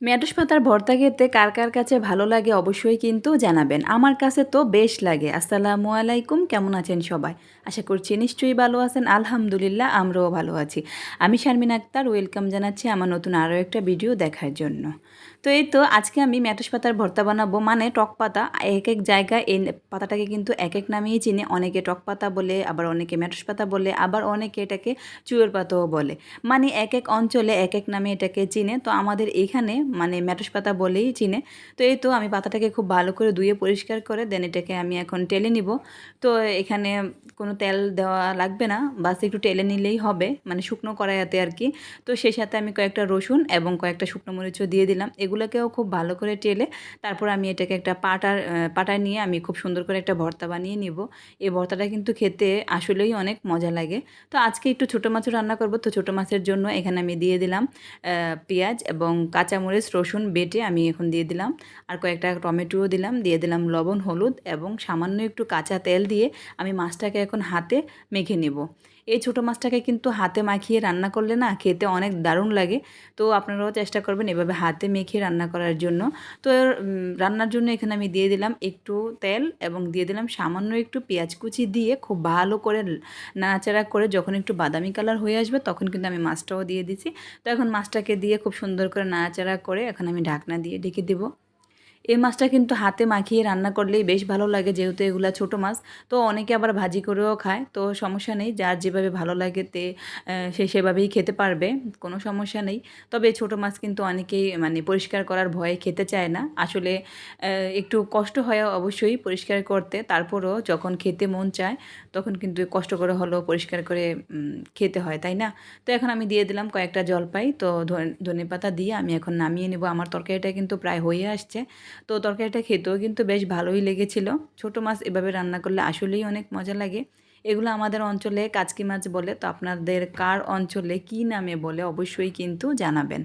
ঢ্যাঁড়স পাতার ভর্তা খেতে কার কার কাছে ভালো লাগে অবশ্যই কিন্তু জানাবেন। আমার কাছে তো বেশ লাগে। আসসালামু আলাইকুম, কেমন আছেন সবাই? আশা করছি নিশ্চয়ই ভালো আছেন। আলহামদুলিল্লাহ আমরাও ভালো আছি। আমি শারমিন আক্তার, ওয়েলকাম জানাচ্ছি আমার নতুন আরও একটা ভিডিও দেখার জন্য। তো এই তো আজকে আমি ঢ্যাঁড়স পাতার ভর্তা বানাবো, মানে টক পাতা। এক এক জায়গায় এই পাতাটাকে কিন্তু এক এক নামেই চিনে। অনেকে টক পাতা বলে, আবার অনেকে ঢ্যাঁড়স পাতা বলে, আবার অনেকে এটাকে চুয়োর পাতাও বলে। মানে এক এক অঞ্চলে এক এক নামে এটাকে চিনে। তো আমাদের এইখানে মানে ঢ্যাঁড়স পাতা বলেই চিনে। তো এই তো আমি পাতাটাকে খুব ভালো করে ধুয়ে পরিষ্কার করে দেন এটাকে আমি এখন টেলে নিব। তো এখানে কোনো তেল দেওয়া লাগবে না, বাস একটু টেলে নিলেই হবে, মানে শুকনো কড়াইতে আর কি। তো সেই সাথে আমি কয়েকটা রসুন এবং কয়েকটা শুকনো মরিচও দিয়ে দিলাম। এগুলোকেও খুব ভালো করে টেলে তারপর আমি এটাকে একটা পাটায় নিয়ে আমি খুব সুন্দর করে একটা ভর্তা বানিয়ে নিব। এই ভর্তাটা কিন্তু খেতে আসলেই অনেক মজা লাগে। তো আজকে একটু ছোটো মাছও রান্না করব। তো ছোটো মাছের জন্য এখানে আমি দিয়ে দিলাম পেঁয়াজ এবং কাঁচামরিচ রসুন বেটে আমি এখন দিয়ে দিলাম। আর কয়েকটা টমেটোও দিলাম, দিয়ে দিলাম লবণ হলুদ এবং সামান্য একটু কাঁচা তেল দিয়ে আমি মাছটাকে এখন হাতে মেখে নেব। এই ছোটো মাছটাকে কিন্তু হাতে মাখিয়ে রান্না করলে না খেতে অনেক দারুণ লাগে। তো আপনারাও চেষ্টা করবেন এভাবে হাতে মেখে রান্না করার জন্য। তো রান্নার জন্য এখানে আমি দিয়ে দিলাম একটু তেল এবং দিয়ে দিলাম সামান্য একটু পেঁয়াজ কুচি দিয়ে খুব ভালো করে নাড়াচাড়া করে যখন একটু বাদামি কালার হয়ে আসবে তখন কিন্তু আমি মাছটাও দিয়ে দিছি। তো এখন মাছটাকে দিয়ে খুব সুন্দর করে নাড়াচাড়া করে এখন আমি ঢাকনা দিয়ে ঢেকে দেবো। এই মাছটা কিন্তু হাতে মাখিয়ে রান্না করলেই বেশ ভালো লাগে, যেহেতু এগুলা ছোটো মাছ। তো অনেকে আবার ভাজি করেও খায়, তো সমস্যা নেই, যার যেভাবে ভালো লাগে সে সেভাবেই খেতে পারবে, কোনো সমস্যা নেই। তবে ছোটো মাছ কিন্তু অনেকেই মানে পরিষ্কার করার ভয়ে খেতে চায় না। আসলে একটু কষ্ট হয় অবশ্যই পরিষ্কার করতে, তারপরও যখন খেতে মন চায় তখন কিন্তু কষ্ট করে হলেও পরিষ্কার করে খেতে হয়, তাই না? তো এখন আমি দিয়ে দিলাম কয়েকটা জলপাই। তো ধনেপাতা দিয়ে আমি এখন নামিয়ে নেব। আমার তরকারিটা কিন্তু প্রায় হয়ে আসছে। তো তরকারিটা খেতেও কিন্তু বেশ ভালোই লেগেছিল। ছোটো মাছ এভাবে রান্না করলে আসলেই অনেক মজা লাগে। এগুলো আমাদের অঞ্চলে কাচকি মাছ বলে। তো আপনাদের কার অঞ্চলে কী নামে বলে অবশ্যই কিন্তু জানাবেন।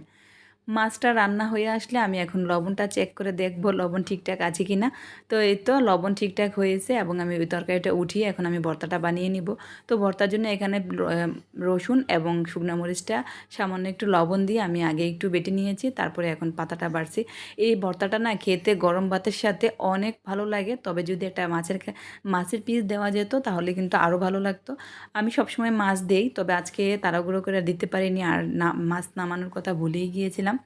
মাছটা রান্না হয়ে আসলে আমি এখন লবণটা চেক করে দেখব লবণ ঠিকঠাক আছে কি না। তো এই তো লবণ ঠিকঠাক হয়েছে এবং আমি ওই তরকারিটা উঠিয়ে এখন আমি ভর্তাটা বানিয়ে নিব। তো ভর্তার জন্য এখানে রসুন এবং শুকনো মরিচটা সামান্য একটু লবণ দিয়ে আমি আগে একটু বেটে নিয়েছি, তারপরে এখন পাতাটা বাড়ছি। এই ভর্তাটা না খেতে গরম ভাতের সাথে অনেক ভালো লাগে। তবে যদি একটা মাছের পিস দেওয়া যেত তাহলে কিন্তু আরও ভালো লাগতো। আমি সবসময় মাছ দেই, তবে আজকে তাড়াহুড়ো করে দিতে পারিনি, আর না মাছ নামানোর কথা ভুলেই গিয়েছিলাম।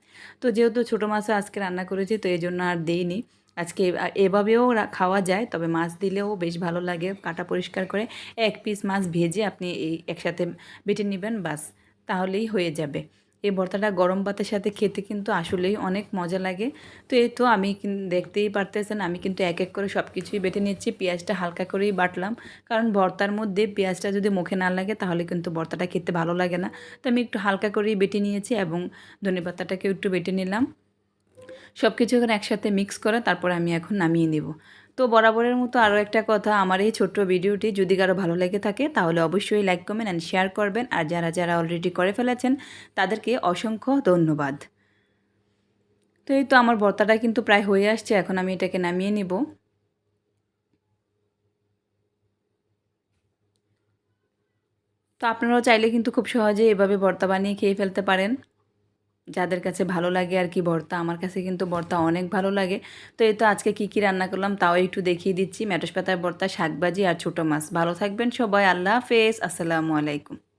তো যেহেতু ছোটো মাছও আজকে রান্না করেছি তো এই জন্য আর দেইনি। আজকে এভাবেও খাওয়া যায়, তবে মাছ দিলেও বেশ ভালো লাগে। কাটা পরিষ্কার করে এক পিস মাছ ভেজে আপনি এই একসাথে বেটে নেবেন, বাস তাহলেই হয়ে যাবে। এই ভর্তাটা গরম ভাতের সাথে খেতে কিন্তু আসলেই অনেক মজা লাগে। তো এই তো আমি দেখতেই পারতেছেন আমি কিন্তু এক এক করে সব কিছুই বেটে নিচ্ছি। পেঁয়াজটা হালকা করেই বাটলাম, কারণ ভর্তার মধ্যে পেঁয়াজটা যদি মুখে না লাগে তাহলে কিন্তু ভর্তাটা খেতে ভালো লাগে না। তো আমি একটু হালকা করেই বেটে নিয়েছি এবং ধনেপাতাটাকেও একটু বেটে নিলাম। সব কিছু এখন একসাথে মিক্স করে তারপরে আমি এখন নামিয়ে নেব। তো বরাবরের মতো আরও একটা কথা, আমার এই ছোট্ট ভিডিওটি যদি কারো ভালো লেগে থাকে তাহলে অবশ্যই লাইক কমেন্ট অ্যান্ড শেয়ার করবেন। আর যারা যারা অলরেডি করে ফেলেছেন তাদেরকে অসংখ্য ধন্যবাদ। তো এই তো আমার ভর্তাটা কিন্তু প্রায় হয়ে আসছে, এখন আমি এটাকে নামিয়ে নিব। তো আপনারাও চাইলে কিন্তু খুব সহজেই এভাবে ভর্তা বানিয়ে খেয়ে ফেলতে পারেন, যাদের কাছে ভালো লাগে আর কি ভর্তা। আমার কাছে কিন্তু ভর্তা অনেক ভালো লাগে। তো এই তো আজকে কী কী রান্না করলাম তাও একটু দেখিয়ে দিচ্ছি। ঢ্যাঁড়স পাতার ভর্তা, শাকভাজি আর ছোটো মাছ। ভালো থাকবেন সবাই। আল্লাহ হাফেজ। আসসালামু আলাইকুম।